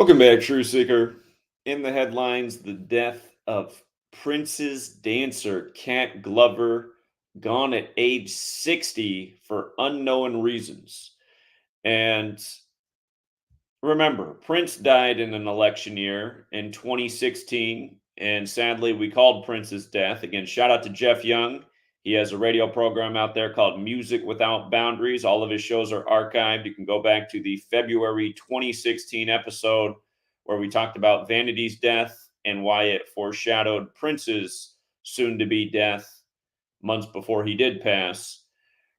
Welcome back, True Seeker. In the headlines, the death of Prince's dancer, Cat Glover, gone at age 60 for unknown reasons. And remember, Prince died in an election year in 2016. And sadly, we called Prince's death. Again, shout out to Jeff Young. He has a radio program out there called Music Without Boundaries. All of his shows are archived. You can go back to the February 2016 episode where we talked about Vanity's death and why it foreshadowed Prince's soon to be death months before he did pass.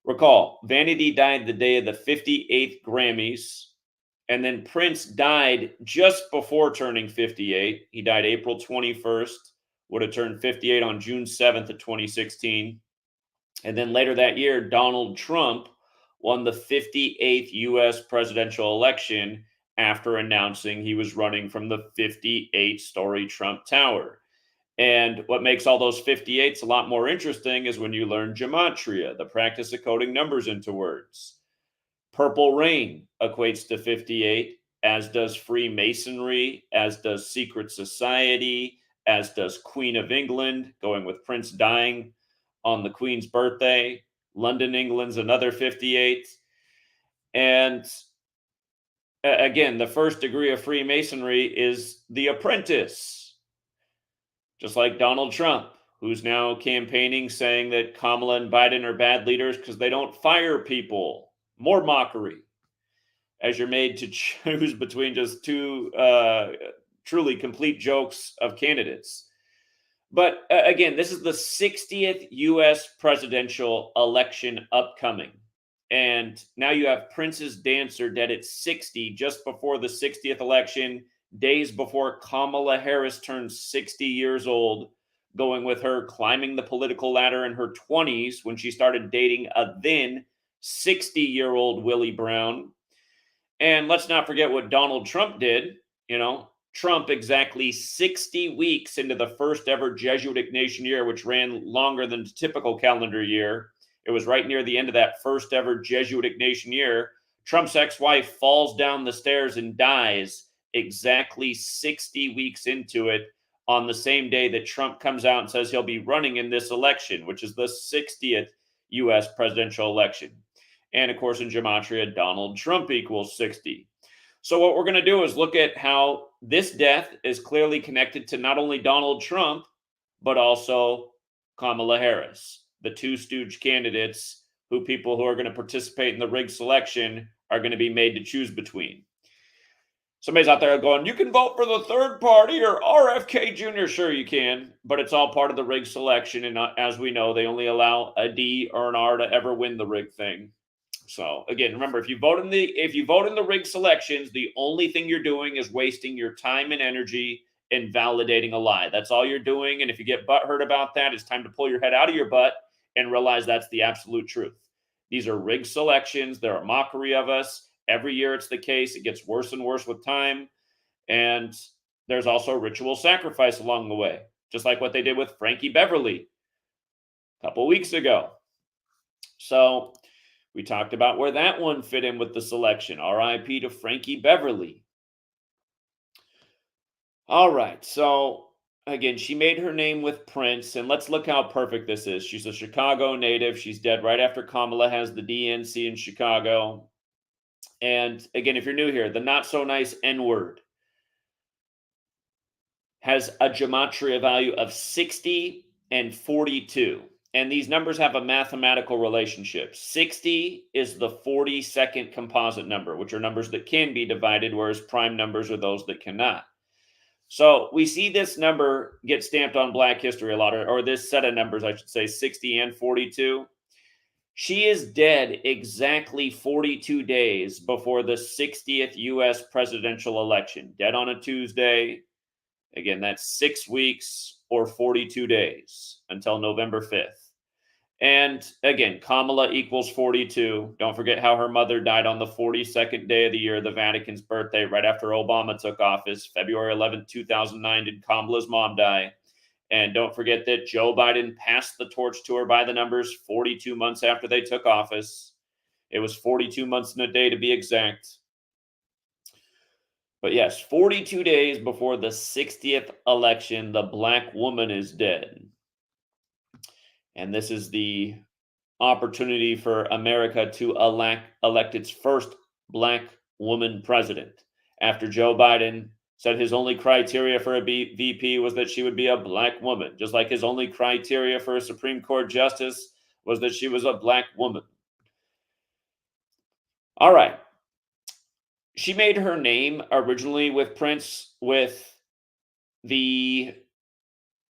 Recall, Vanity died the day of the 58th Grammys, and then Prince died just before turning 58. He died April 21st, would have turned 58 on June 7th of 2016. And then later that year, Donald Trump won the 58th U.S. presidential election after announcing he was running from the 58-story Trump Tower. And what makes all those 58s a lot more interesting is when you learn gematria, the practice of coding numbers into words. Purple rain equates to 58, as does Freemasonry, as does secret society, as does Queen of England, going with Prince dying on the Queen's birthday. London, England's another 58. And again, the first degree of Freemasonry is the apprentice. Just like Donald Trump, who's now campaigning saying that Kamala and Biden are bad leaders because they don't fire people. More mockery as you're made to choose between just two truly complete jokes of candidates. But again, this is the 60th U.S. presidential election upcoming. And now you have Prince's dancer dead at 60, just before the 60th election, days before Kamala Harris turns 60 years old, going with her climbing the political ladder in her 20s when she started dating a then 60-year-old Willie Brown. And let's not forget what Donald Trump did. Trump exactly 60 weeks into the first ever Jesuit Nation year, which ran longer than the typical calendar year. It was right near the end of that first ever Jesuit Nation year. Trump's ex-wife falls down the stairs and dies exactly 60 weeks into it on the same day that Trump comes out and says he'll be running in this election, which is the 60th U.S. presidential election. And of course, in Gematria, Donald Trump equals 60. So what we're going to do is look at how this death is clearly connected to not only Donald Trump, but also Kamala Harris, the two stooge candidates who people who are going to participate in the rigged selection are going to be made to choose between. Somebody's out there going, you can vote for the third party or RFK Jr. Sure, you can, but it's all part of the rigged selection. And as we know, they only allow a D or an R to ever win the rigged thing. So again, remember, if you vote in the rigged selections, the only thing you're doing is wasting your time and energy in validating a lie. That's all you're doing. And if you get butthurt about that, it's time to pull your head out of your butt and realize that's the absolute truth. These are rigged selections. They're a mockery of us. Every year it's the case. It gets worse and worse with time. And there's also ritual sacrifice along the way, just like what they did with Frankie Beverly a couple weeks ago. So we talked about where that one fit in with the selection. RIP to Frankie Beverly. All right. So again, she made her name with Prince, and let's look how perfect this is. She's a Chicago native. She's dead right after Kamala has the DNC in Chicago. And again, if you're new here, the not so nice N-word has a gematria value of 60 and 42. And these numbers have a mathematical relationship. 60 is the 42nd composite number, which are numbers that can be divided, whereas prime numbers are those that cannot. So we see this number get stamped on Black history a lot, or this set of numbers, I should say, 60 and 42. She is dead exactly 42 days before the 60th U.S. presidential election. Dead on a Tuesday. Again, that's 6 weeks or 42 days until November 5th. And again, Kamala equals 42. Don't forget how her mother died on the 42nd day of the year, the Vatican's birthday, right after Obama took office. February 11th, 2009, did Kamala's mom die. And don't forget that Joe Biden passed the torch to her by the numbers 42 months after they took office. It was 42 months and a day to be exact. But yes, 42 days before the 60th election, the black woman is dead. And this is the opportunity for America to elect its first black woman president. After Joe Biden said his only criteria for a VP was that she would be a black woman, just like his only criteria for a Supreme Court justice was that she was a black woman. All right. She made her name originally with Prince with the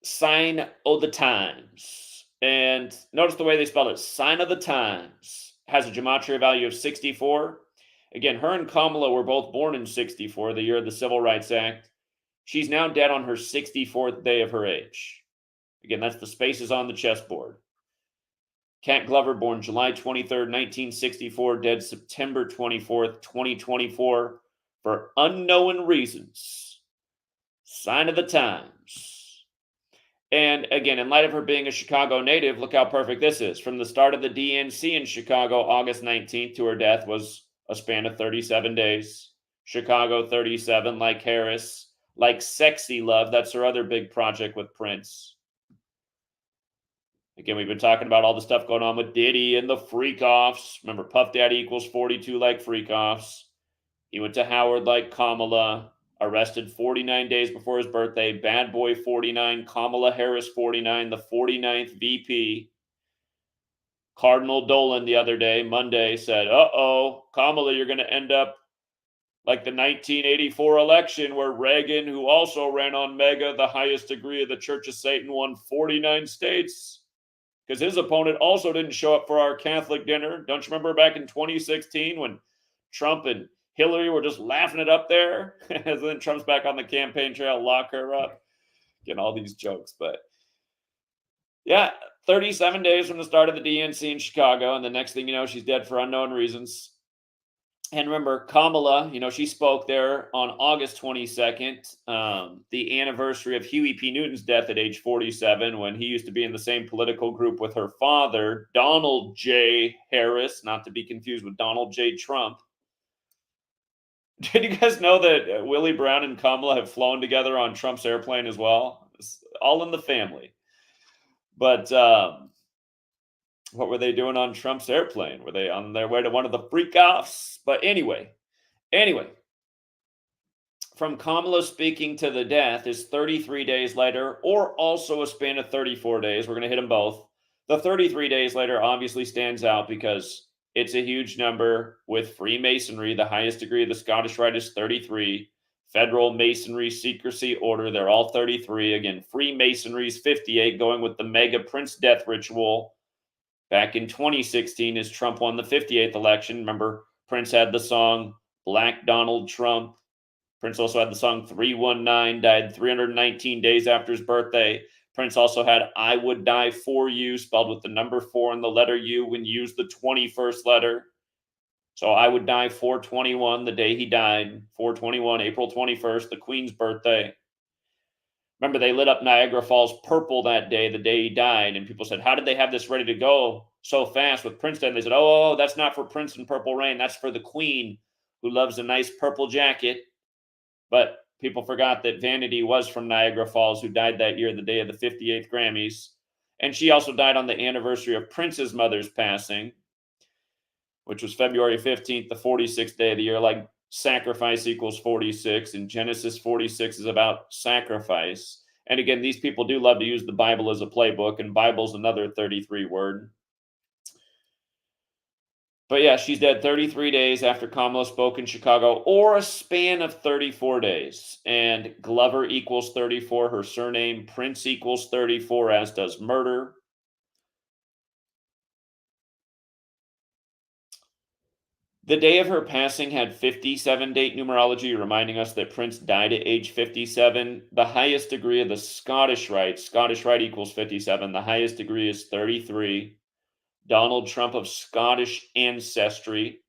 sign of the times. And notice the way they spell it. Sign of the times has a gematria value of 64. Again, her and Kamala were both born in 64, the year of the Civil Rights Act. She's now dead on her 64th day of her age. Again, that's the spaces on the chessboard. Cat Glover, born July 23rd, 1964, dead September 24th, 2024, for unknown reasons. Sign of the times. And again, in light of her being a Chicago native, look how perfect this is. From the start of the DNC in Chicago, August 19th, to her death was a span of 37 days. Chicago 37, like Harris, like Sexy Love. That's her other big project with Prince. Again, we've been talking about all the stuff going on with Diddy and the freak-offs. Remember, Puff Daddy equals 42 like freak-offs. He went to Howard like Kamala. Arrested 49 days before his birthday. Bad Boy 49. Kamala Harris 49. The 49th VP. Cardinal Dolan the other day, Monday, said, uh-oh, Kamala, you're going to end up like the 1984 election where Reagan, who also ran on MAGA, the highest degree of the Church of Satan, won 49 states. Because his opponent also didn't show up for our Catholic dinner. Don't you remember back in 2016 when Trump and Hillary were just laughing it up there? And then Trump's back on the campaign trail, lock her up. Getting all these jokes. But yeah, 37 days from the start of the DNC in Chicago. And the next thing you know, she's dead for unknown reasons. And remember, Kamala, she spoke there on August 22nd, the anniversary of Huey P. Newton's death at age 47, when he used to be in the same political group with her father, Donald J. Harris, not to be confused with Donald J. Trump. Did you guys know that Willie Brown and Kamala have flown together on Trump's airplane as well? It's all in the family. But what were they doing on Trump's airplane? Were they on their way to one of the freak-offs? But anyway, from Kamala speaking to the death is 33 days later, or also a span of 34 days. We're going to hit them both. The 33 days later obviously stands out because it's a huge number with Freemasonry. The highest degree of the Scottish Rite is 33. Federal Masonry Secrecy Order, they're all 33. Again, Freemasonry's 58, going with the mega Prince death ritual. Back in 2016, as Trump won the 58th election, remember, Prince had the song Black Donald Trump. Prince also had the song 319, died 319 days after his birthday. Prince also had I Would Die For You, spelled with the number 4 and the letter U when you used the 21st letter. So I Would Die 421, the day he died. 421, April 21st, the Queen's birthday. Remember, they lit up Niagara Falls purple that day, the day he died, and people said, how did they have this ready to go so fast with Prince Day? They said, oh, that's not for Prince and Purple Rain. That's for the Queen, who loves a nice purple jacket. But people forgot that Vanity was from Niagara Falls, who died that year, the day of the 58th Grammys. And she also died on the anniversary of Prince's mother's passing, which was February 15th, the 46th day of the year. Like sacrifice equals 46, and Genesis 46 is about sacrifice. And again, these people do love to use the Bible as a playbook, and Bible's another 33 word. But yeah, she's dead 33 days after Kamala spoke in Chicago, or a span of 34 days. And Glover equals 34, her surname. Prince equals 34, as does murder. The day of her passing had 57 date numerology, reminding us that Prince died at age 57. The highest degree of the Scottish Rite equals 57. The highest degree is 33. Donald Trump of Scottish ancestry.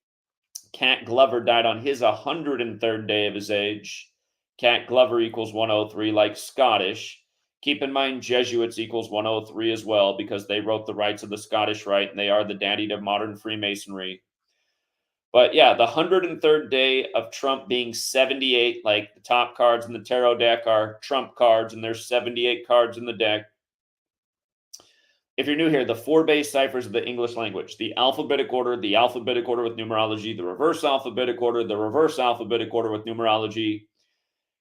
Cat Glover died on his 103rd day of his age. Cat Glover equals 103, like Scottish. Keep in mind, Jesuits equals 103 as well, because they wrote the rites of the Scottish Rite, and they are the daddy to modern Freemasonry. But yeah, the 103rd day of Trump being 78, like the top cards in the tarot deck are Trump cards, and there's 78 cards in the deck. If you're new here, the four base ciphers of the English language: the alphabetic order with numerology, the reverse alphabetic order with numerology.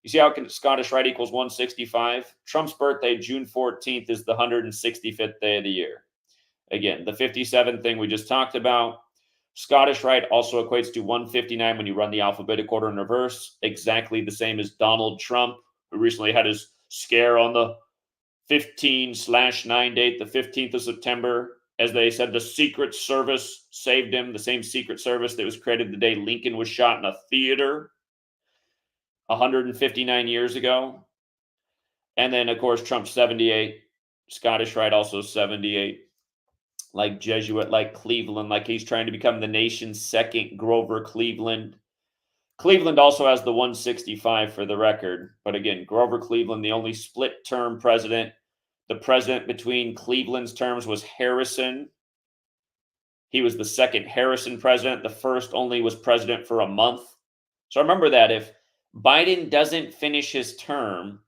You see how Scottish Rite equals 165? Trump's birthday, June 14th, is the 165th day of the year. Again, the 57 thing we just talked about. Scottish Rite also equates to 159 when you run the alphabetic order in reverse, exactly the same as Donald Trump, who recently had his scare on the 15/9 date, the 15th of September. As they said, the Secret Service saved him, the same Secret Service that was created the day Lincoln was shot in a theater 159 years ago. And then, of course, Trump 78, Scottish Rite also 78. Like Jesuit, like Cleveland, like he's trying to become the nation's second Grover Cleveland. Cleveland also has the 165 for the record. But again, Grover Cleveland, the only split term president. The president between Cleveland's terms was Harrison. He was the second Harrison president. The first only was president for a month. So remember that if Biden doesn't finish his term,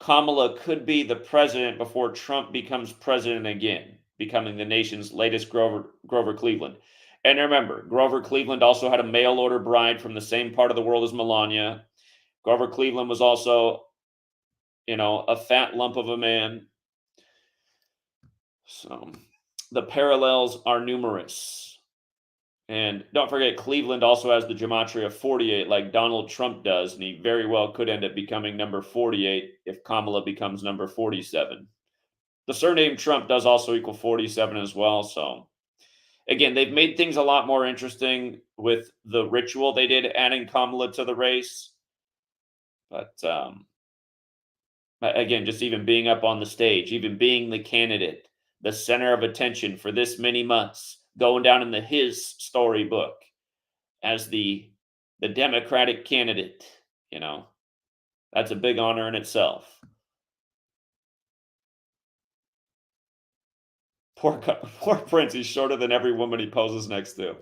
Kamala could be the president before Trump becomes president again, becoming the nation's latest Grover Cleveland. And remember, Grover Cleveland also had a mail order bride from the same part of the world as Melania. Grover Cleveland was also, a fat lump of a man. So the parallels are numerous. And don't forget, Cleveland also has the gematria 48, like Donald Trump does, and he very well could end up becoming number 48 if Kamala becomes number 47. The surname Trump does also equal 47 as well. So, again, they've made things a lot more interesting with the ritual they did adding Kamala to the race. But, again, just even being up on the stage, even being the candidate, the center of attention for this many months, going down in his storybook as the Democratic candidate, that's a big honor in itself. Poor Prince, he's shorter than every woman he poses next to.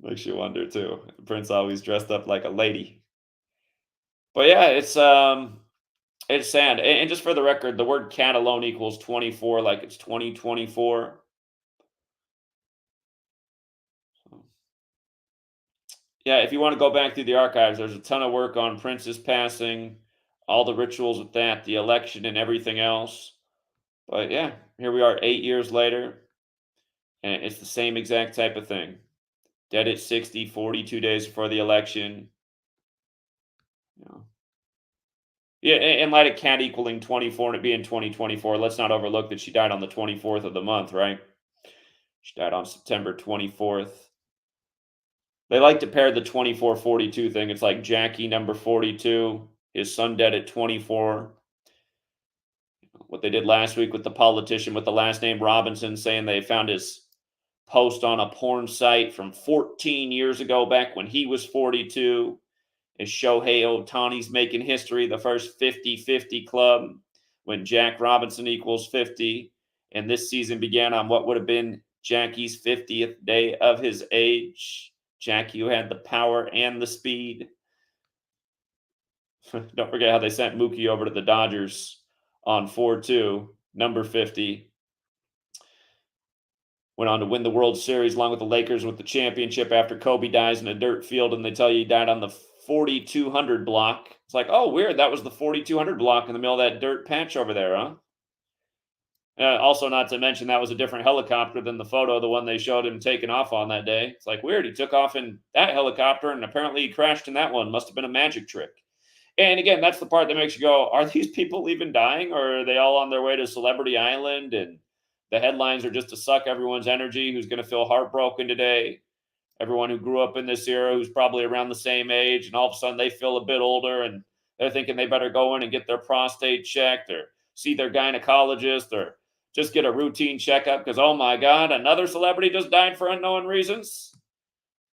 Makes you wonder too. Prince always dressed up like a lady. But yeah, it's sad. And just for the record, the word cat alone equals 24, like it's 2024. Yeah, if you want to go back through the archives, there's a ton of work on Prince's passing, all the rituals with that, the election, and everything else. But yeah, here we are 8 years later, and it's the same exact type of thing. Dead at 60, 42 days before the election. Yeah, and light a cat equaling 24 and it being 2024. Let's not overlook that she died on the 24th of the month, right? She died on September 24th. They like to pair the 24-42 thing. It's like Jackie number 42, his son dead at 24. What they did last week with the politician with the last name Robinson saying they found his post on a porn site from 14 years ago, back when he was 42. Is Shohei Ohtani's making history, the first 50-50 club when Jack Robinson equals 50. And this season began on what would have been Jackie's 50th day of his age. Jackie, who had the power and the speed. Don't forget how they sent Mookie over to the Dodgers on 4-2, number 50. Went on to win the World Series along with the Lakers with the championship after Kobe dies in a dirt field, and they tell you he died on the 4200 block. It's like, oh, weird. That was the 4200 block in the middle of that dirt patch over there, huh? Also, not to mention, that was a different helicopter than the photo, the one they showed him taking off on that day. It's like, weird. He took off in that helicopter, and apparently he crashed in that one. Must have been a magic trick. And again, that's the part that makes you go, are these people even dying, or are they all on their way to Celebrity Island, and the headlines are just to suck everyone's energy who's going to feel heartbroken today? Everyone who grew up in this era who's probably around the same age, and all of a sudden they feel a bit older, and they're thinking they better go in and get their prostate checked or see their gynecologist or just get a routine checkup because, oh my God, another celebrity just died for unknown reasons.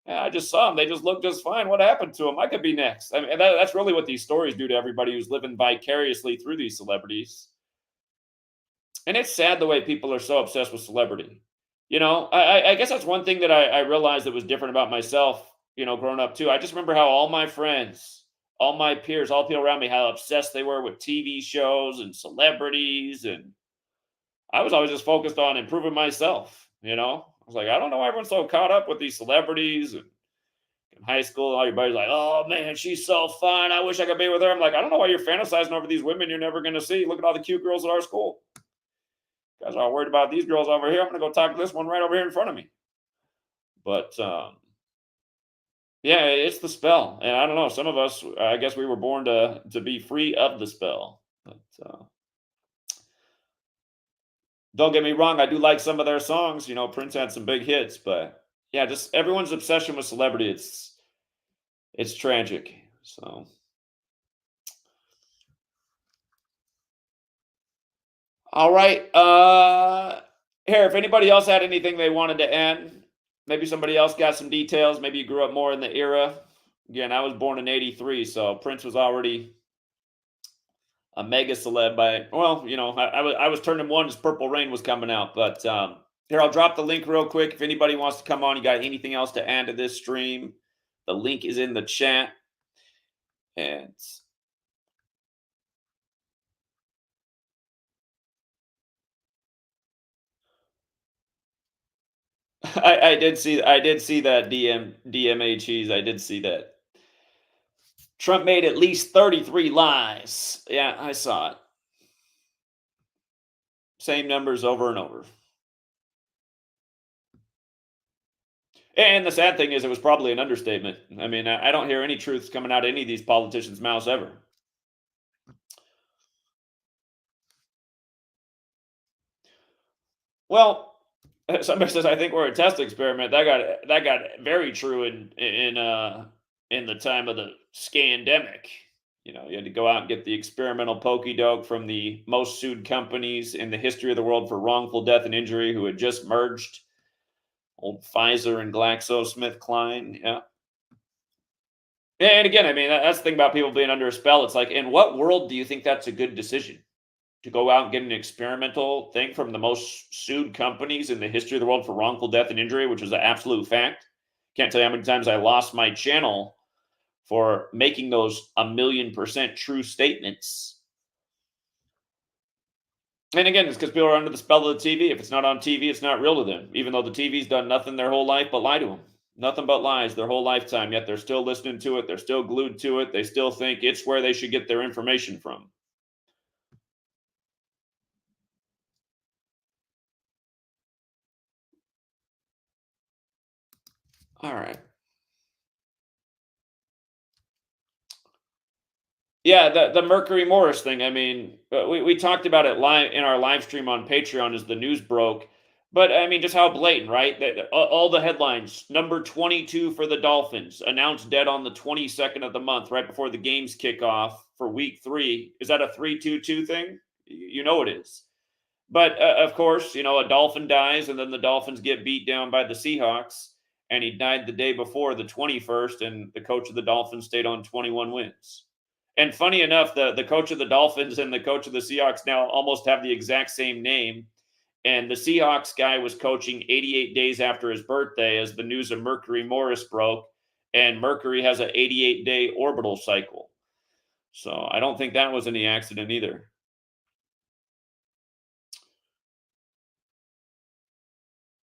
Yeah, I just saw them. They just look just fine. What happened to them? I could be next. I mean, that's really what these stories do to everybody who's living vicariously through these celebrities. And it's sad the way people are so obsessed with celebrity. I guess that's one thing that I realized that was different about myself, growing up too. I just remember how all my friends, all my peers, all people around me, how obsessed they were with TV shows and celebrities. And I was always just focused on improving myself. I was like, I don't know why everyone's so caught up with these celebrities. And in high school, all your buddies like, oh man, she's so fun. I wish I could be with her. I'm like, I don't know why you're fantasizing over these women you're never going to see. Look at all the cute girls at our school. You guys are all worried about these girls over here. I'm going to go talk to this one right over here in front of me. But yeah, it's the spell, and I don't know. Some of us, I guess, we were born to be free of the spell. But don't get me wrong, I do like some of their songs. Prince had some big hits, but yeah, just everyone's obsession with celebrity. It's tragic. So, all right. Here, if anybody else had anything they wanted to add, maybe somebody else got some details. Maybe you grew up more in the era. Again, I was born in '83, so Prince was already a mega celeb by, well, I was turning one as Purple Rain was coming out. But here, I'll drop the link real quick. If anybody wants to come on, you got anything else to add to this stream, the link is in the chat. And I did see that DMA cheese. I did see that. Trump made at least 33 lies. Yeah, I saw it. Same numbers over and over. And the sad thing is, it was probably an understatement. I mean, I don't hear any truths coming out of any of these politicians' mouths ever. Well, somebody says I think we're a test experiment. That got very true in the time of the scandemic. You had to go out and get the experimental pokey dog from the most sued companies in the history of the world for wrongful death and injury, who had just merged. Old Pfizer and GlaxoSmithKline. Yeah. And again, I mean, that's the thing about people being under a spell. It's like, in what world do you think that's a good decision? To go out and get an experimental thing from the most sued companies in the history of the world for wrongful death and injury, which is an absolute fact. Can't tell you how many times I lost my channel for making those 1,000,000% true statements. And again, it's because people are under the spell of the TV. If it's not on TV, it's not real to them, even though the TV's done nothing their whole life but lie to them. Nothing but lies their whole lifetime, yet they're still listening to it. They're still glued to it. They still think it's where they should get their information from. All right. Yeah, the Mercury Morris thing. I mean, we talked about it live in our live stream on Patreon as the news broke. But I mean, just how blatant, right? All the headlines: number 22 for the Dolphins announced dead on the 22nd of the month, right before the games kick off for Week 3. Is that a 3-2-2 thing? You know it is. But of course, a Dolphin dies, and then the Dolphins get beat down by the Seahawks. And he died the day before, the 21st, and the coach of the Dolphins stayed on 21 wins. And funny enough, the coach of the Dolphins and the coach of the Seahawks now almost have the exact same name. And the Seahawks guy was coaching 88 days after his birthday as the news of Mercury Morris broke. And Mercury has an 88-day orbital cycle. So I don't think that was any accident either.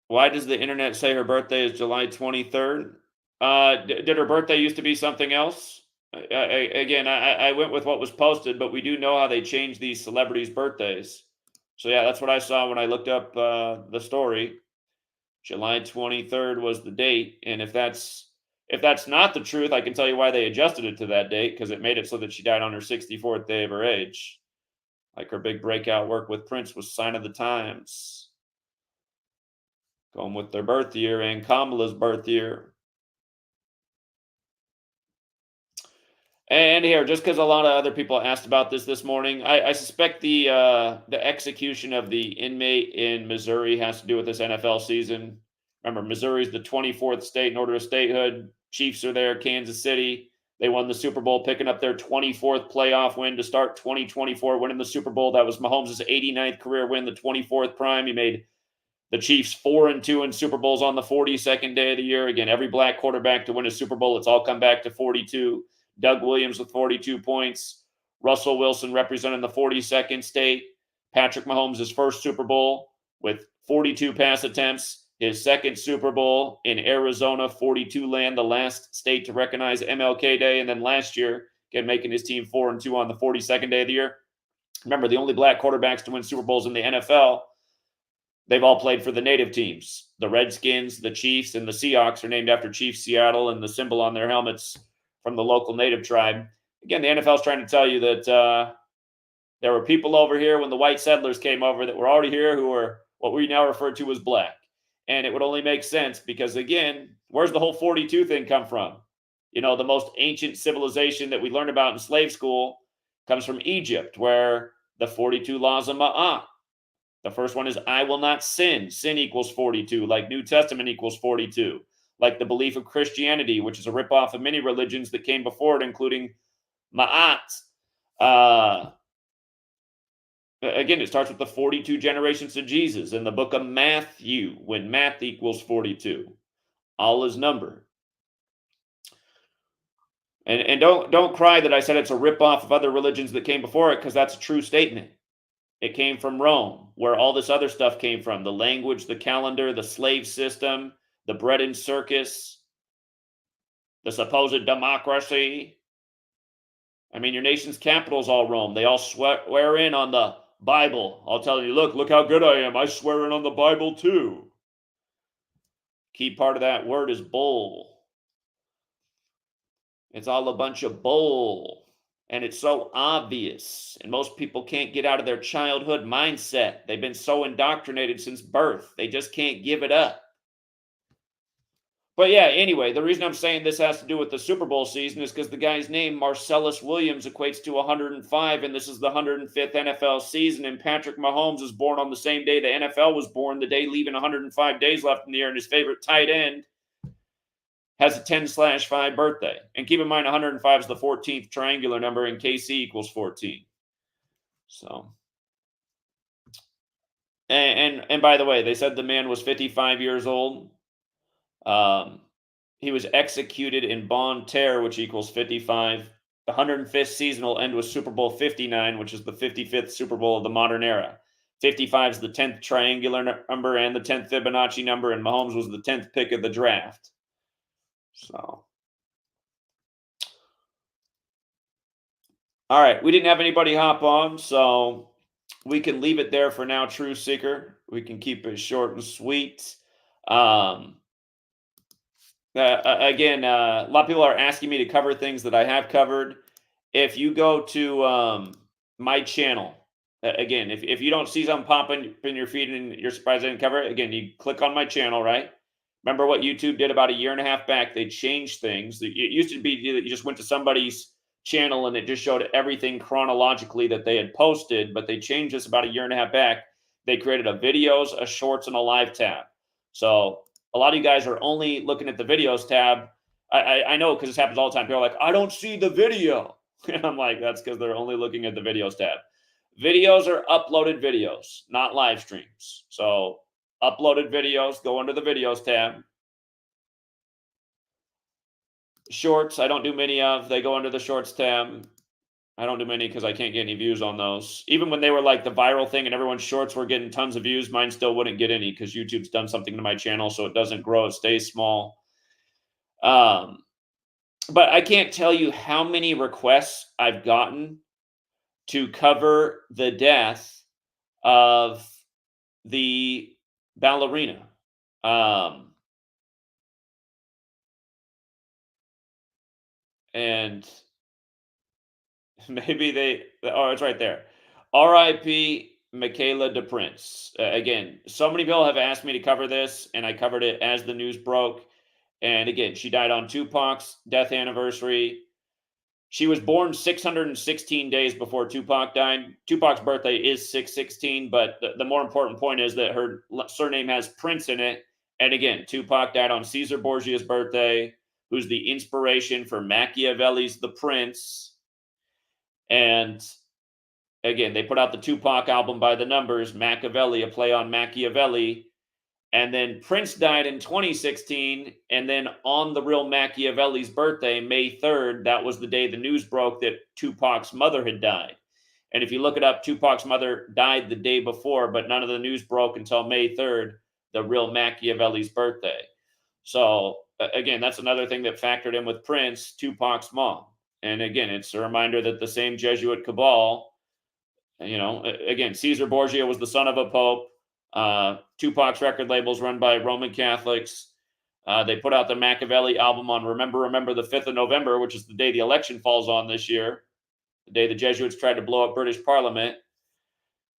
Why does the internet say her birthday is July 23rd? Did her birthday used to be something else? I went with what was posted, but we do know how they change these celebrities' birthdays. So yeah, that's what I saw when I looked up the story. July 23rd was the date, and if that's not the truth, I can tell you why they adjusted it to that date, because it made it so that she died on her 64th day of her age. Like her big breakout work with Prince was Sign of the Times. Going with their birth year and Kamala's birth year. And here, just because a lot of other people asked about this morning, I suspect the execution of the inmate in Missouri has to do with this NFL season. Remember, Missouri's the 24th state in order of statehood. Chiefs are there. Kansas City, they won the Super Bowl, picking up their 24th playoff win to start 2024, winning the Super Bowl. That was Mahomes' 89th career win, the 24th prime. He made The Chiefs 4-2 in Super Bowls on the 42nd day of the year. Again, every black quarterback to win a Super Bowl, it's all come back to 42. Doug Williams with 42 points. Russell Wilson representing the 42nd state. Patrick Mahomes' his first Super Bowl with 42 pass attempts. His second Super Bowl in Arizona, 42 land, the last state to recognize MLK Day. And then last year, again, making his team 4-2 on the 42nd day of the year. Remember, the only black quarterbacks to win Super Bowls in the NFL, they've all played for the native teams. The Redskins, the Chiefs, and the Seahawks are named after Chiefs Seattle and the symbol on their helmets from the local native tribe. Again, the NFL is trying to tell you that there were people over here when the white settlers came over that were already here who were what we now refer to as black. And it would only make sense because, again, where's the whole 42 thing come from? You know, the most ancient civilization that we learned about in slave school comes from Egypt, where the 42 laws of Ma'at. The first one is, I will not sin. Sin equals 42, like New Testament equals 42. Like the belief of Christianity, which is a ripoff of many religions that came before it, including Ma'at. Again, it starts with the 42 generations of Jesus in the book of Matthew, when math equals 42. All is number. And don't cry that I said it's a ripoff of other religions that came before it, because that's a true statement. It came from Rome, where all this other stuff came from. The language, the calendar, the slave system, the bread and circus, the supposed democracy. I mean, your nation's capital is all Rome. They all swear in on the Bible. I'll tell you, look how good I am. I swear in on the Bible too. Key part of that word is bull. It's all a bunch of bull. And it's so obvious. And most people can't get out of their childhood mindset. They've been so indoctrinated since birth. They just can't give it up. But yeah, anyway, the reason I'm saying this has to do with the Super Bowl season is because the guy's name, Marcellus Williams, equates to 105, and this is the 105th NFL season, and Patrick Mahomes is born on the same day the NFL was born, the day leaving 105 days left in the year, and his favorite tight end has a 10/5 birthday. And keep in mind, 105 is the 14th triangular number, and KC equals 14. So, and by the way, they said the man was 55 years old. He was executed in Bon Terre, which equals 55. The 105th season will end with Super Bowl 59, which is the 55th Super Bowl of the modern era. 55 is the 10th triangular number and the 10th Fibonacci number, and Mahomes was the 10th pick of the draft. So, all right, we didn't have anybody hop on, so we can leave it there for now, True Seeker. We can keep it short and sweet. Again, a lot of people are asking me to cover things that I have covered. If you go to my channel, again, if you don't see something popping in your feed and you're surprised I didn't cover it, again, you click on my channel, right? Remember what YouTube did about a year and a half back? They changed things. It used to be that you just went to somebody's channel and it just showed everything chronologically that they had posted, but they changed this about a year and a half back. They created a videos, a shorts, and a live tab. So a lot of you guys are only looking at the videos tab. I know, because this happens all the time. People are like, I don't see the video. And I'm like, that's because they're only looking at the videos tab. Videos are uploaded videos, not live streams. So uploaded videos, go under the videos tab. Shorts, I don't do many of. They go under the shorts tab. I don't do many because I can't get any views on those. Even when they were like the viral thing and everyone's shorts were getting tons of views, mine still wouldn't get any because YouTube's done something to my channel so it doesn't grow, it stays small. But I can't tell you how many requests I've gotten to cover the death of the ballerina. And maybe it's right there. R.I.P. Michaela DePrince. Again, so many people have asked me to cover this, and I covered it as the news broke. And again, she died on Tupac's death anniversary. She was born 616 days before Tupac died. Tupac's birthday is 616, but the more important point is that her surname has Prince in it. And again, Tupac died on Caesar Borgia's birthday, who's the inspiration for Machiavelli's The Prince. And again, they put out the Tupac album by the numbers, Machiavelli, a play on Machiavelli. And then Prince died in 2016. And then on the real Machiavelli's birthday, May 3rd, that was the day the news broke that Tupac's mother had died. And if you look it up, Tupac's mother died the day before, but none of the news broke until May 3rd, the real Machiavelli's birthday. So, again, that's another thing that factored in with Prince, Tupac's mom. And again, it's a reminder that the same Jesuit cabal, again, Caesar Borgia was the son of a pope. Tupac's record label is run by Roman Catholics. They put out the Machiavelli album on Remember the 5th of November, which is the day the election falls on this year, the day the Jesuits tried to blow up British Parliament.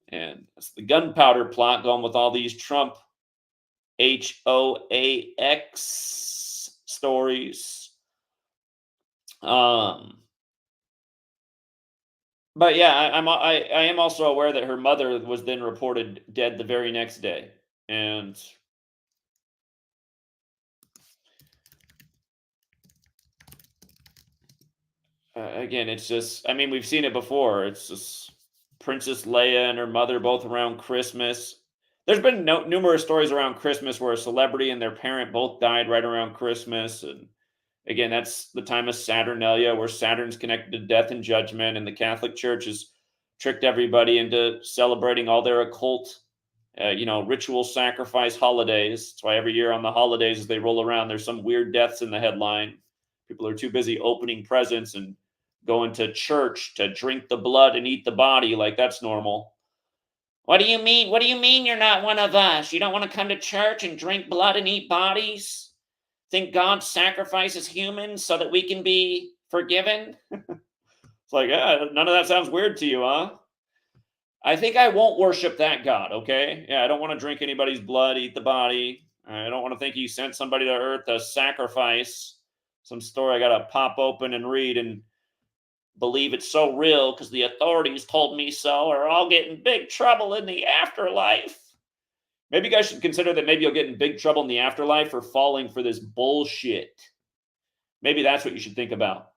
And it's the gunpowder plot going with all these Trump HOAX stories. But yeah, I am also aware that her mother was then reported dead the very next day. And again, it's just, I mean, we've seen it before. It's just Princess Leia and her mother both around Christmas. There's been numerous stories around Christmas where a celebrity and their parent both died right around Christmas. And again, that's the time of Saturnalia, where Saturn's connected to death and judgment, and the Catholic Church has tricked everybody into celebrating all their occult, ritual sacrifice holidays. That's why every year on the holidays, as they roll around, there's some weird deaths in the headline. People are too busy opening presents and going to church to drink the blood and eat the body like that's normal. What do you mean? What do you mean you're not one of us? You don't want to come to church and drink blood and eat bodies? Think God sacrifices humans so that we can be forgiven? It's like, none of that sounds weird to you, huh? I think I won't worship that God, okay? Yeah, I don't want to drink anybody's blood, eat the body. I don't want to think he sent somebody to earth to sacrifice. Some story I got to pop open and read and believe it's so real because the authorities told me so, or I'll get in big trouble in the afterlife. Maybe you guys should consider that maybe you'll get in big trouble in the afterlife for falling for this bullshit. Maybe that's what you should think about.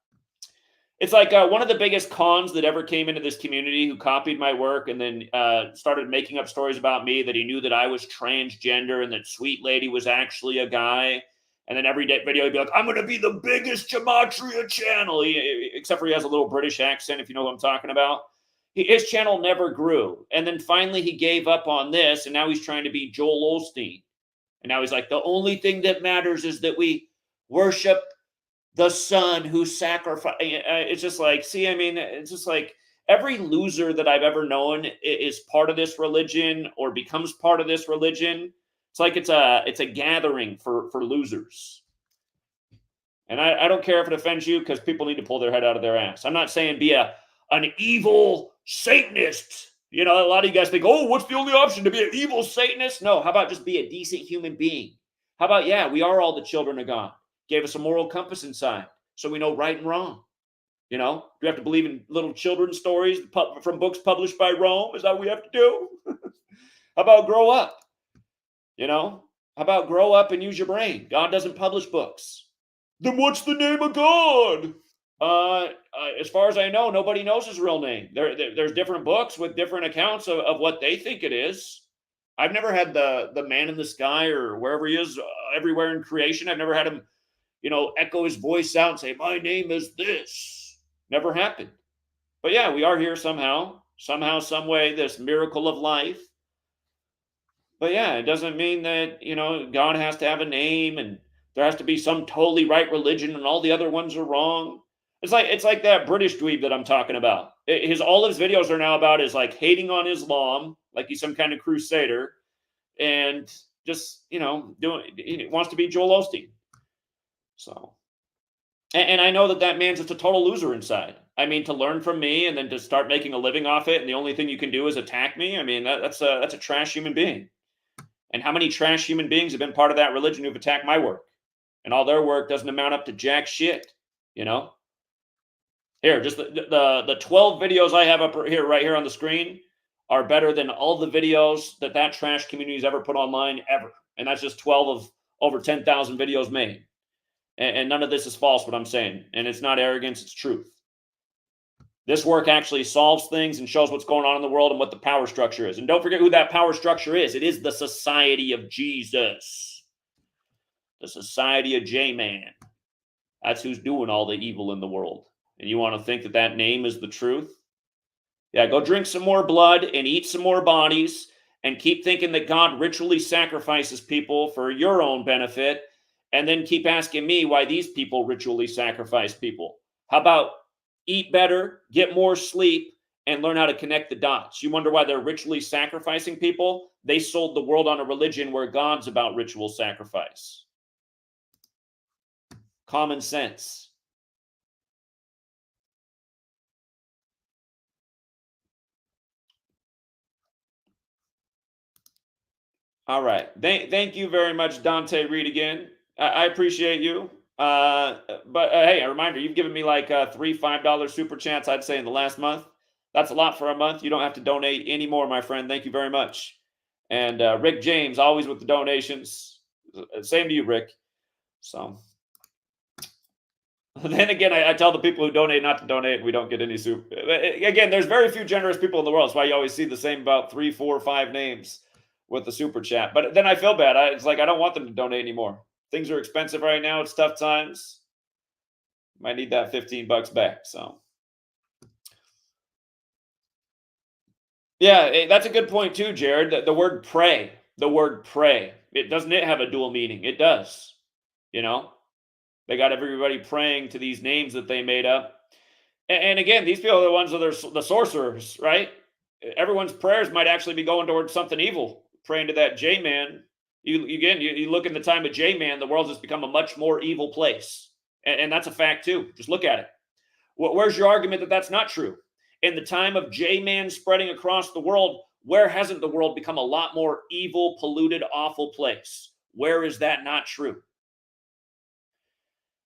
It's like one of the biggest cons that ever came into this community who copied my work and then started making up stories about me, that he knew that I was transgender and that Sweet Lady was actually a guy. And then every video he'd be like, I'm going to be the biggest Gematria channel. Except for he has a little British accent, if you know what I'm talking about. His channel never grew. And then finally he gave up on this, and now he's trying to be Joel Osteen. And now he's like, the only thing that matters is that we worship the son who sacrificed. It's just like, see, I mean, it's just like every loser that I've ever known is part of this religion or becomes part of this religion. It's like it's a gathering for losers. And I don't care if it offends you, because people need to pull their head out of their ass. I'm not saying be an evil Satanist. You know, a lot of you guys think, oh, what's the only option, to be an evil Satanist? No, how about just be a decent human being? How about, yeah, we are all the children of God. Gave us a moral compass inside so we know right and wrong. You know, do we have to believe in little children's stories from books published by Rome? Is that what we have to do? How about grow up? You know, how about grow up and use your brain? God doesn't publish books. Then what's the name of God? As far as I know, nobody knows his real name. There's different books with different accounts of what they think it is. I've never had the man in the sky or wherever he is, everywhere in creation. I've never had him, echo his voice out and say, my name is this. Never happened. But yeah, we are here somehow, some way, this miracle of life. But yeah, it doesn't mean that, God has to have a name and there has to be some totally right religion and all the other ones are wrong. It's like that British dweeb that I'm talking about. All his videos are now about is like hating on Islam, like he's some kind of crusader, and just, he wants to be Joel Osteen. So, and I know that man's just a total loser inside. I mean, to learn from me and then to start making a living off it, and the only thing you can do is attack me. I mean, that's a trash human being. And how many trash human beings have been part of that religion who've attacked my work? And all their work doesn't amount up to jack shit, Here, just the 12 videos I have up here, right here on the screen, are better than all the videos that trash community has ever put online, ever. And that's just 12 of over 10,000 videos made. And none of this is false, what I'm saying. And it's not arrogance, it's truth. This work actually solves things and shows what's going on in the world and what the power structure is. And don't forget who that power structure is. It is the Society of Jesus, the Society of J-Man. That's who's doing all the evil in the world. And you want to think that that name is the truth? Yeah, go drink some more blood and eat some more bodies and keep thinking that God ritually sacrifices people for your own benefit, and then keep asking me why these people ritually sacrifice people. How about eat better, get more sleep, and learn how to connect the dots? You wonder why they're ritually sacrificing people? They sold the world on a religion where God's about ritual sacrifice. Common sense. All right. Thank you very much, Dante Reed, again. I appreciate you. But hey, a reminder, you've given me like three $5 super chats, I'd say, in the last month. That's a lot for a month. You don't have to donate anymore, my friend. Thank you very much. And Rick James, always with the donations. Same to you, Rick. So then again, I tell the people who donate not to donate. We don't get any soup. Again, there's very few generous people in the world. That's why you always see the same about 3, 4, 5 names with the super chat. But then I feel bad. It's like I don't want them to donate anymore. Things are expensive right now. It's tough times. Might need that $15 back. So yeah, that's a good point too, Jared. The word pray. The word pray. It doesn't it have a dual meaning? It does. You know, they got everybody praying to these names that they made up. And again, these people are the ones that are the sorcerers, right? Everyone's prayers might actually be going towards something evil, praying to that J-Man. You look in the time of J-Man, the world has become a much more evil place. And that's a fact too. Just look at it. Where's your argument that that's not true? In the time of J-Man spreading across the world, where hasn't the world become a lot more evil, polluted, awful place? Where is that not true?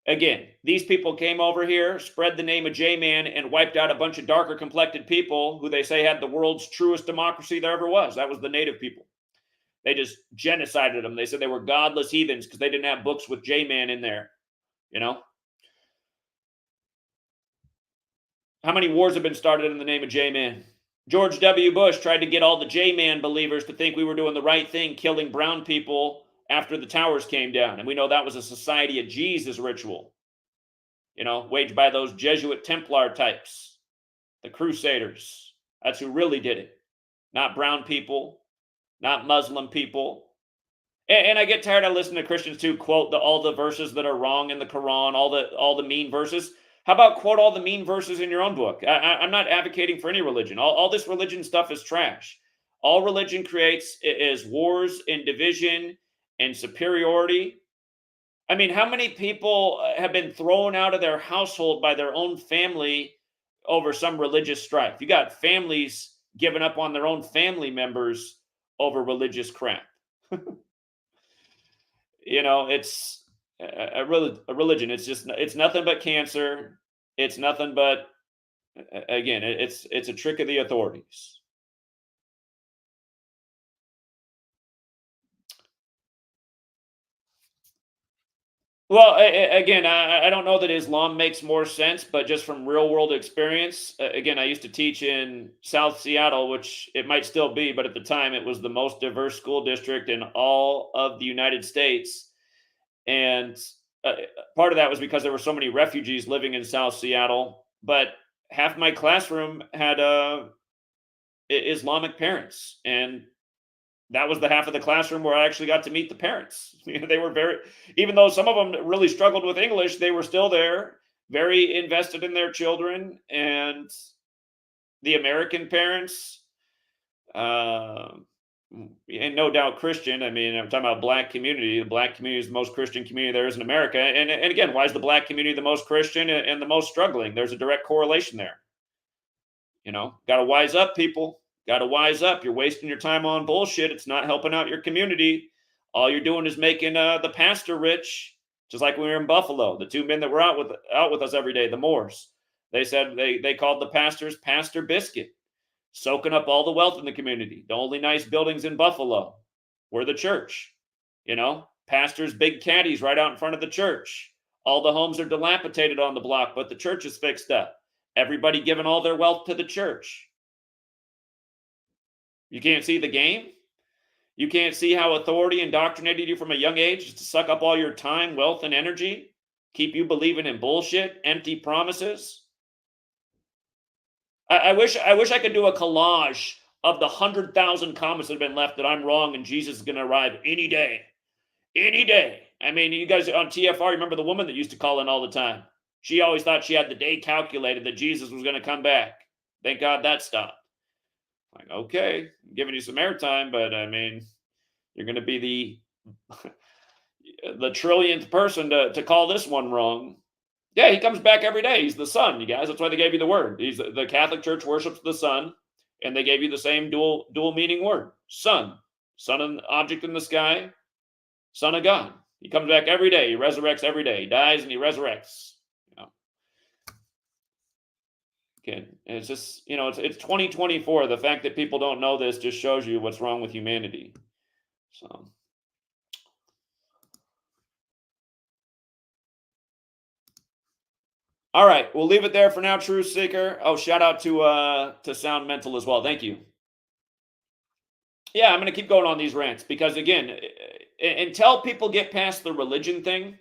Again, these people came over here, spread the name of J-Man, and wiped out a bunch of darker complected people who they say had the world's truest democracy there ever was. That was the native people. They just genocided them. They said they were godless heathens because they didn't have books with J-Man in there. You know? How many wars have been started in the name of J-Man? George W. Bush tried to get all the J-Man believers to think we were doing the right thing, killing brown people after the towers came down. And we know that was a Society of Jesus ritual, you know, waged by those Jesuit Templar types, the Crusaders. That's who really did it. Not brown people, not Muslim people. And I get tired of listening to Christians too quote all the verses that are wrong in the Quran, all the mean verses. How about quote all the mean verses in your own book? I'm not advocating for any religion. All this religion stuff is trash. All religion creates is wars and division and superiority. I mean, how many people have been thrown out of their household by their own family over some religious strife? You got families giving up on their own family members over religious crap. You know, it's a religion. It's nothing but cancer. It's nothing but, again, it's a trick of the authorities. Well, again, I don't know that Islam makes more sense, but just from real world experience, again, I used to teach in South Seattle, which it might still be, but at the time it was the most diverse school district in all of the United States. And part of that was because there were so many refugees living in South Seattle, but half my classroom had Islamic parents, and that was the half of the classroom where I actually got to meet the parents. You know, they were very, even though some of them really struggled with English, they were still there, very invested in their children. And the American parents, and no doubt Christian. I mean, I'm talking about black community. The black community is the most Christian community there is in America. And again, why is the black community the most Christian and the most struggling? There's a direct correlation there. You know, got to wise up, people. Got to wise up. You're wasting your time on bullshit. It's not helping out your community. All you're doing is making the pastor rich. Just like when we were in Buffalo, the two men that were out with us every day, the Moors. They said they called the pastors Pastor Biscuit, soaking up all the wealth in the community. The only nice buildings in Buffalo were the church. You know, pastors' big caddies right out in front of the church. All the homes are dilapidated on the block, but the church is fixed up. Everybody giving all their wealth to the church. You can't see the game? You can't see how authority indoctrinated you from a young age to suck up all your time, wealth, and energy? Keep you believing in bullshit, empty promises? I wish I could do a collage of the 100,000 comments that have been left that I'm wrong and Jesus is going to arrive any day. Any day. I mean, you guys on TFR, remember the woman that used to call in all the time? She always thought she had the day calculated that Jesus was going to come back. Thank God that stopped. Like, okay, I'm giving you some airtime, but I mean, you're going to be the trillionth person to call this one wrong. Yeah, he comes back every day. He's the sun, you guys. That's why they gave you the word. He's the Catholic Church worships the sun, and they gave you the same dual meaning word. Sun. Sun, an object in the sky. Son of God. He comes back every day. He resurrects every day. He dies and he resurrects. You know. Okay. And it's just, it's 2024. The fact that people don't know this just shows you what's wrong with humanity. So. All right, we'll leave it there for now, Truth Seeker. Oh, shout out to Sound Mental as well. Thank you. Yeah, I'm going to keep going on these rants because, again, until people get past the religion thing,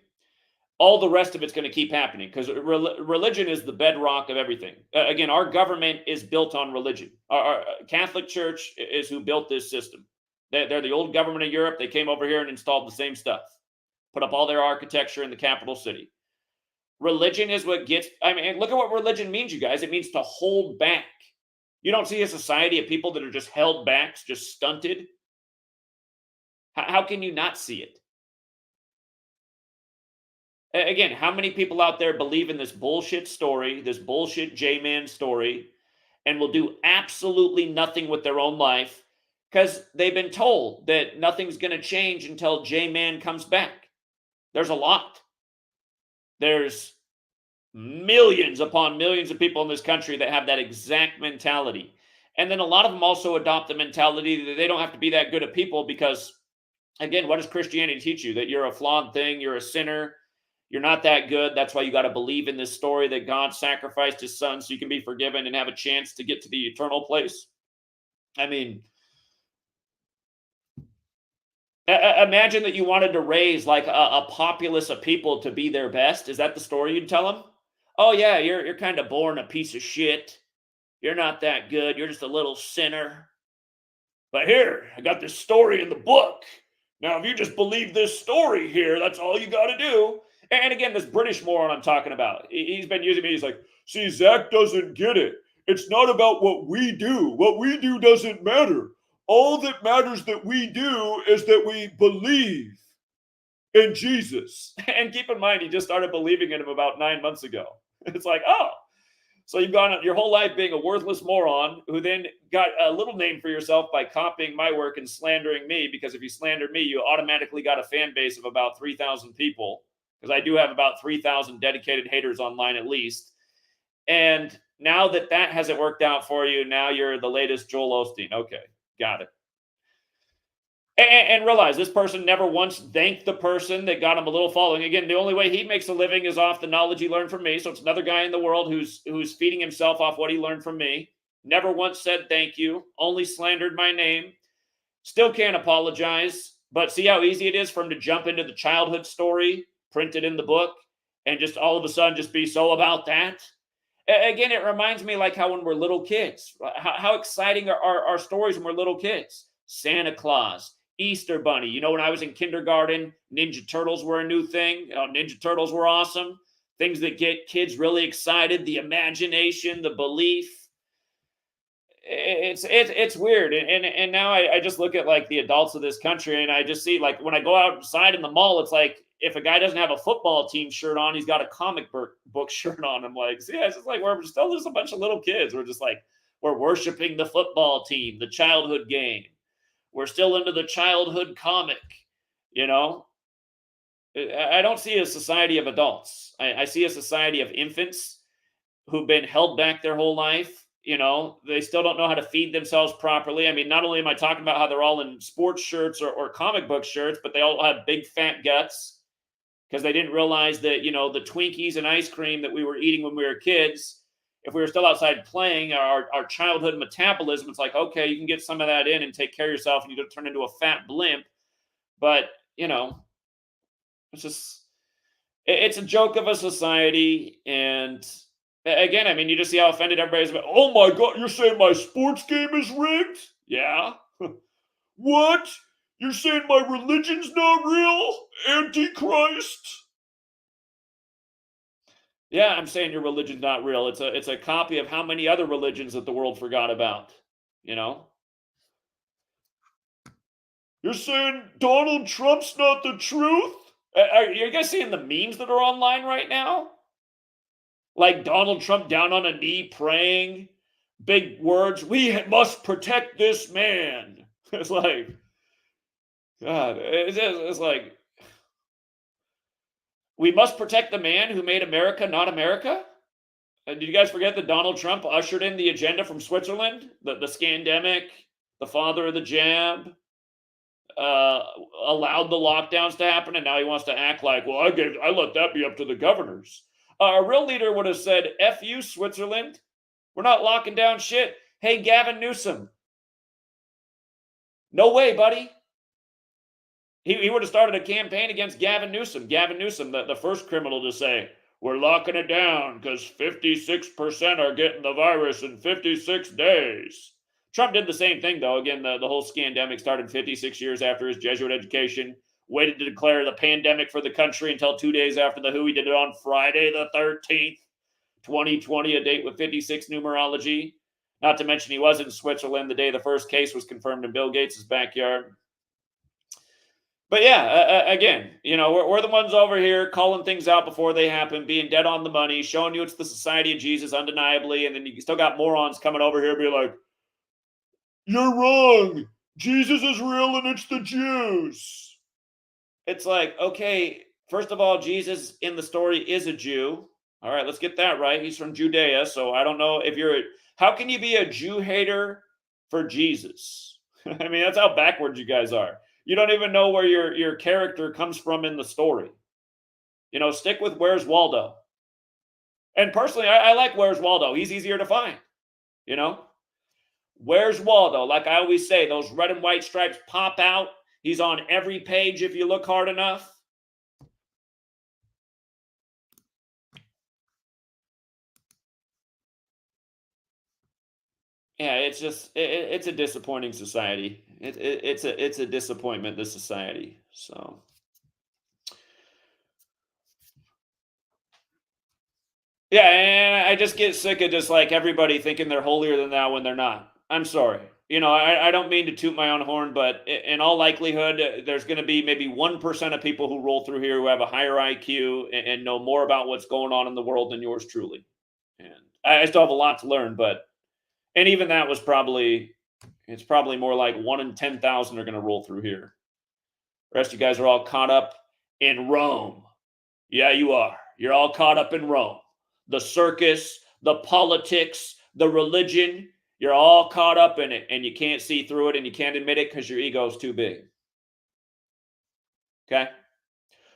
all the rest of it's going to keep happening because religion is the bedrock of everything. Again, our government is built on religion. Our Catholic Church is who built this system. They're the old government of Europe. They came over here and installed the same stuff, put up all their architecture in the capital city. Religion is what gets, I mean, look at what religion means, you guys. It means to hold back. You don't see a society of people that are just held back, just stunted. How can you not see it? Again, how many people out there believe in this bullshit story, this bullshit J-Man story, and will do absolutely nothing with their own life because they've been told that nothing's going to change until J-Man comes back? There's a lot. There's millions upon millions of people in this country that have that exact mentality. And then a lot of them also adopt the mentality that they don't have to be that good at people because, again, what does Christianity teach you? That you're a flawed thing, you're a sinner, you're not that good. That's why you got to believe in this story that God sacrificed his son so you can be forgiven and have a chance to get to the eternal place. I mean, imagine that you wanted to raise like a populace of people to be their best. Is that the story you'd tell them? Oh yeah, you're kind of born a piece of shit. You're not that good. You're just a little sinner. But here, I got this story in the book. Now, if you just believe this story here, that's all you got to do. And again, this British moron I'm talking about, he's been using me. He's like, see, Zach doesn't get it. It's not about what we do. What we do doesn't matter. All that matters that we do is that we believe in Jesus. And keep in mind, he just started believing in him about 9 months ago. It's like, oh, so you've gone your whole life being a worthless moron who then got a little name for yourself by copying my work and slandering me, because if you slandered me, you automatically got a fan base of about 3,000 people, because I do have about 3,000 dedicated haters online at least. And now that hasn't worked out for you, now you're the latest Joel Osteen. Okay. Got it. And realize this person never once thanked the person that got him a little following. Again, the only way he makes a living is off the knowledge he learned from me. So it's another guy in the world who's feeding himself off what he learned from me. Never once said thank you. Only slandered my name. Still can't apologize. But see how easy it is for him to jump into the childhood story printed in the book and just all of a sudden just be so about that. Again, it reminds me like how when we're little kids, how exciting are our stories when we're little kids. Santa Claus, Easter Bunny. You know, when I was in kindergarten, Ninja Turtles were a new thing. Ninja Turtles were awesome. Things that get kids really excited, the imagination, the belief. It's weird. And now I just look at like the adults of this country and I just see like when I go outside in the mall, it's like, if a guy doesn't have a football team shirt on, he's got a comic book shirt on. I'm like, yeah, it's just like we're still just a bunch of little kids. We're just like, we're worshiping the football team, the childhood game. We're still into the childhood comic, you know? I don't see a society of adults. I see a society of infants who've been held back their whole life. You know, they still don't know how to feed themselves properly. I mean, not only am I talking about how they're all in sports shirts or comic book shirts, but they all have big fat guts. Because they didn't realize that, you know, the Twinkies and ice cream that we were eating when we were kids, if we were still outside playing, our childhood metabolism, it's like, okay, you can get some of that in and take care of yourself, and you don't turn into a fat blimp. But it's just it's a joke of a society. And again, I mean, you just see how offended everybody's about. Oh my God, you're saying my sports game is rigged? Yeah. What? You're saying my religion's not real? Antichrist? Yeah, I'm saying your religion's not real. It's a copy of how many other religions that the world forgot about, you know? You're saying Donald Trump's not the truth? Are you guys seeing the memes that are online right now? Like Donald Trump down on a knee praying, big words, we must protect this man. It's like, God, it's like, we must protect the man who made America not America? Did you guys forget that Donald Trump ushered in the agenda from Switzerland? The scandemic, the father of the jab, allowed the lockdowns to happen, and now he wants to act like, well, I let that be up to the governors. A real leader would have said, F you, Switzerland. We're not locking down shit. Hey, Gavin Newsom. No way, buddy. He would have started a campaign against Gavin Newsom. Gavin Newsom, the first criminal to say, we're locking it down because 56% are getting the virus in 56 days. Trump did the same thing, though. Again, the whole scandemic started 56 years after his Jesuit education. Waited to declare the pandemic for the country until 2 days after the WHO. He did it on Friday the 13th, 2020, a date with 56 numerology. Not to mention he was in Switzerland the day the first case was confirmed in Bill Gates' backyard. But yeah, again, we're the ones over here calling things out before they happen, being dead on the money, showing you it's the Society of Jesus undeniably, and then you still got morons coming over here being like, you're wrong. Jesus is real and it's the Jews. It's like, okay, first of all, Jesus in the story is a Jew. All right, let's get that right. He's from Judea, so I don't know if how can you be a Jew hater for Jesus? I mean, that's how backwards you guys are. You don't even know where your character comes from in the story. Stick with Where's Waldo. And personally, I like Where's Waldo. He's easier to find. Where's Waldo? Like I always say, those red and white stripes pop out. He's on every page if you look hard enough. Yeah, it's just it's a disappointing society. It's a disappointment, this society. So yeah, and I just get sick of just like everybody thinking they're holier than thou when they're not. I'm sorry. I don't mean to toot my own horn, but in all likelihood, there's going to be maybe 1% of people who roll through here who have a higher IQ and know more about what's going on in the world than yours truly. And I still have a lot to learn, and even that was it's probably more like 1 in 10,000 are going to roll through here. The rest of you guys are all caught up in Rome. Yeah, you are. You're all caught up in Rome. The circus, the politics, the religion, you're all caught up in it, and you can't see through it, and you can't admit it because your ego is too big. Okay?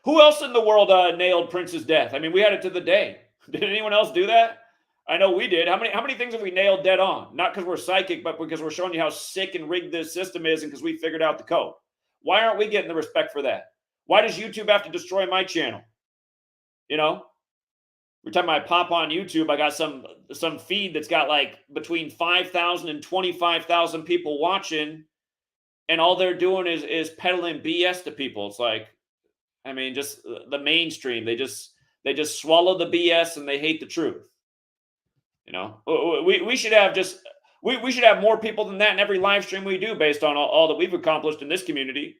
Who else in the world nailed Prince's death? I mean, we had it to the day. Did anyone else do that? I know we did. How many things have we nailed dead on? Not because we're psychic, but because we're showing you how sick and rigged this system is, and because we figured out the code. Why aren't we getting the respect for that? Why does YouTube have to destroy my channel? Every time I pop on YouTube, I got some feed that's got like between 5,000 and 25,000 people watching, and all they're doing is peddling BS to people. It's like, I mean, just the mainstream. They just swallow the BS and they hate the truth. We should have we should have more people than that in every live stream we do, based on all that we've accomplished in this community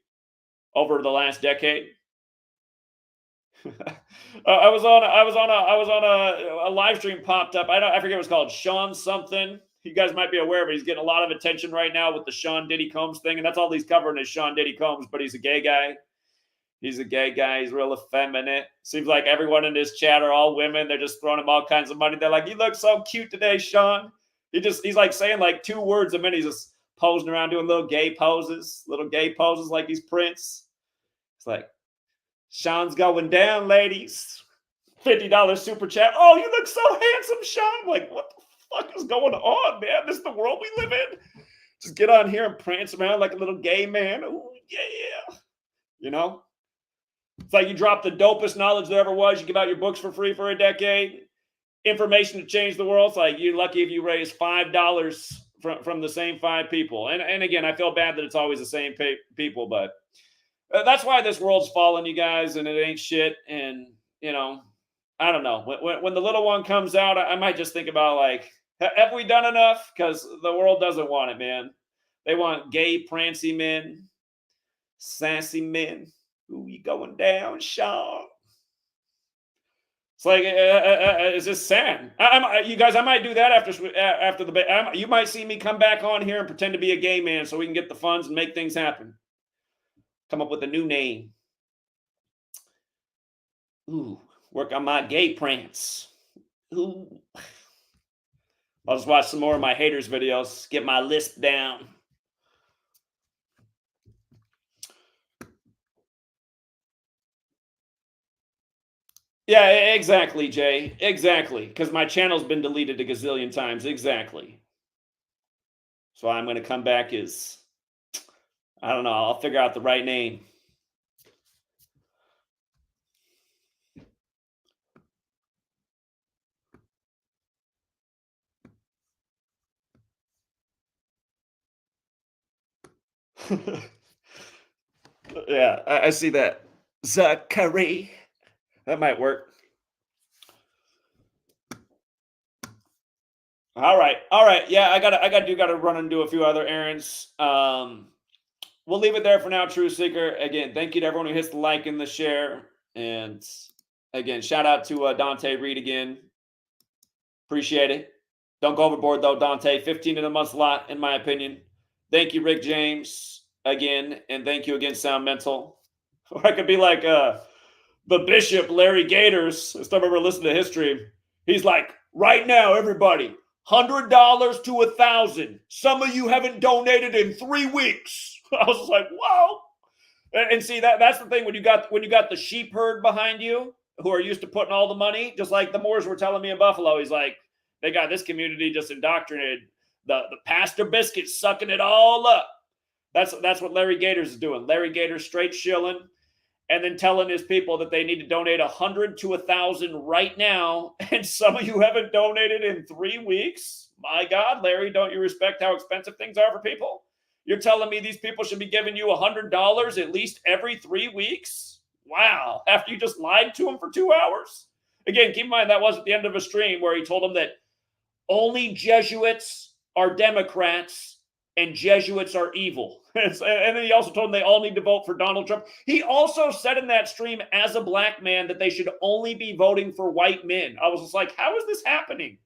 over the last decade. I was on a live stream popped up. I forget what it's called. Sean something. You guys might be aware of it. He's getting a lot of attention right now with the Sean Diddy Combs thing, and that's all he's covering is Sean Diddy Combs. But he's a gay guy. He's a gay guy. He's real effeminate. Seems like everyone in this chat are all women. They're just throwing him all kinds of money. They're like, "You look so cute today, Sean." He's like saying like 2 words a minute. He's just posing around doing little gay poses like he's Prince. It's like, Sean's going down, ladies. $50 super chat. Oh, you look so handsome, Sean. I'm like, what the fuck is going on, man? This is the world we live in. Just get on here and prance around like a little gay man. Ooh, yeah. You know? It's like you drop the dopest knowledge there ever was. You give out your books for free for a decade. Information to change the world. It's like you're lucky if you raise $5 from the same 5 people. And again, I feel bad that it's always the same people, but that's why this world's fallen, you guys, and it ain't shit. And, you know, I don't know. When the little one comes out, I might just think about, like, have we done enough? Because the world doesn't want it, man. They want gay, prancy men, sassy men. Ooh, you going down, Sean? It's like it's just sad. You guys, I might do that after the. You might see me come back on here and pretend to be a gay man so we can get the funds and make things happen. Come up with a new name. Ooh, work on my gay prance. Ooh. I'll just watch some more of my haters videos. Get my list down. Yeah, exactly, Jay. Exactly. Because my channel's been deleted a gazillion times. Exactly. So I'm going to come back as, I don't know, I'll figure out the right name. Yeah, I see that. Zachary. That might work. All right. All right. Yeah, I gotta run and do a few other errands. We'll leave it there for now, True Seeker. Again, thank you to everyone who hits the like and the share. And again, shout out to Dante Reed again. Appreciate it. Don't go overboard though, Dante. 15 in a month's a lot, in my opinion. Thank you, Rick James, again, and thank you again, Sound Mental. Or I could be like the Bishop Larry Gators. I still remember listening to history. He's like, right now, everybody, $100 to 1,000. Some of you haven't donated in 3 weeks. I was just like, wow. And see, that's the thing when you got the sheep herd behind you who are used to putting all the money, just like the Moors were telling me in Buffalo. He's like, they got this community just indoctrinated. The pastor biscuits sucking it all up. That's what Larry Gators is doing. Larry Gators straight shilling and then telling his people that they need to donate 100 to 1,000 right now. And some of you haven't donated in 3 weeks. My God, Larry, don't you respect how expensive things are for people? You're telling me these people should be giving you $100 at least every 3 weeks? Wow. After you just lied to them for 2 hours? Again, keep in mind that was at the end of a stream where he told them that only Jesuits are Democrats and Jesuits are evil. And then he also told them they all need to vote for Donald Trump. He also said in that stream as a black man that they should only be voting for white men. I was just like, how is this happening?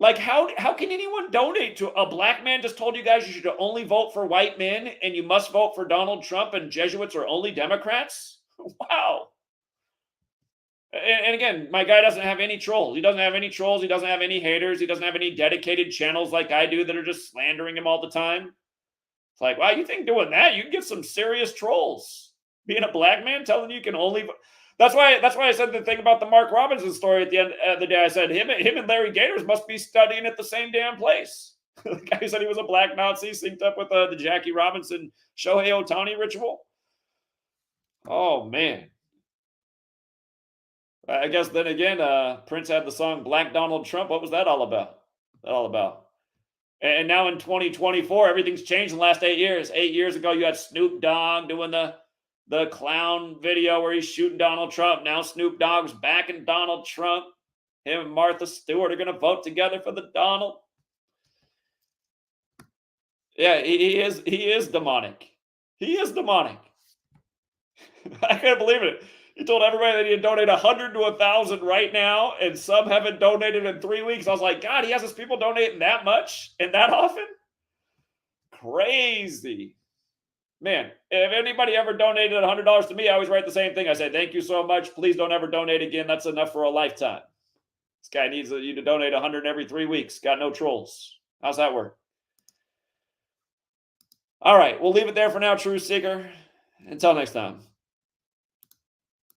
Like, how can anyone donate to a black man just told you guys you should only vote for white men and you must vote for Donald Trump and Jesuits are only Democrats? Wow. And again, my guy doesn't have any trolls. He doesn't have any trolls. He doesn't have any haters. He doesn't have any dedicated channels like I do that are just slandering him all the time. It's like, wow, you think doing that, you can get some serious trolls. Being a black man telling you can only... That's why I said the thing about the Mark Robinson story at the end of the day. I said him and Larry Gators must be studying at the same damn place. The guy said he was a black Nazi synced up with the Jackie Robinson Shohei Ohtani ritual. Oh, man. I guess then again, Prince had the song Black Donald Trump. What was that all about? And now in 2024, everything's changed in the last 8 years. 8 years ago, you had Snoop Dogg doing the clown video where he's shooting Donald Trump. Now Snoop Dogg's backing Donald Trump. Him and Martha Stewart are going to vote together for the Donald. Yeah, he is demonic. He is demonic. I can't believe it. He told everybody that he'd donate 100 to 1,000 right now, and some haven't donated in 3 weeks. I was like, God, he has his people donating that much and that often? Crazy. Man, if anybody ever donated $100 to me, I always write the same thing. I say, thank you so much. Please don't ever donate again. That's enough for a lifetime. This guy needs you to donate 100 every 3 weeks. Got no trolls. How's that work? All right, we'll leave it there for now, True Seeker. Until next time.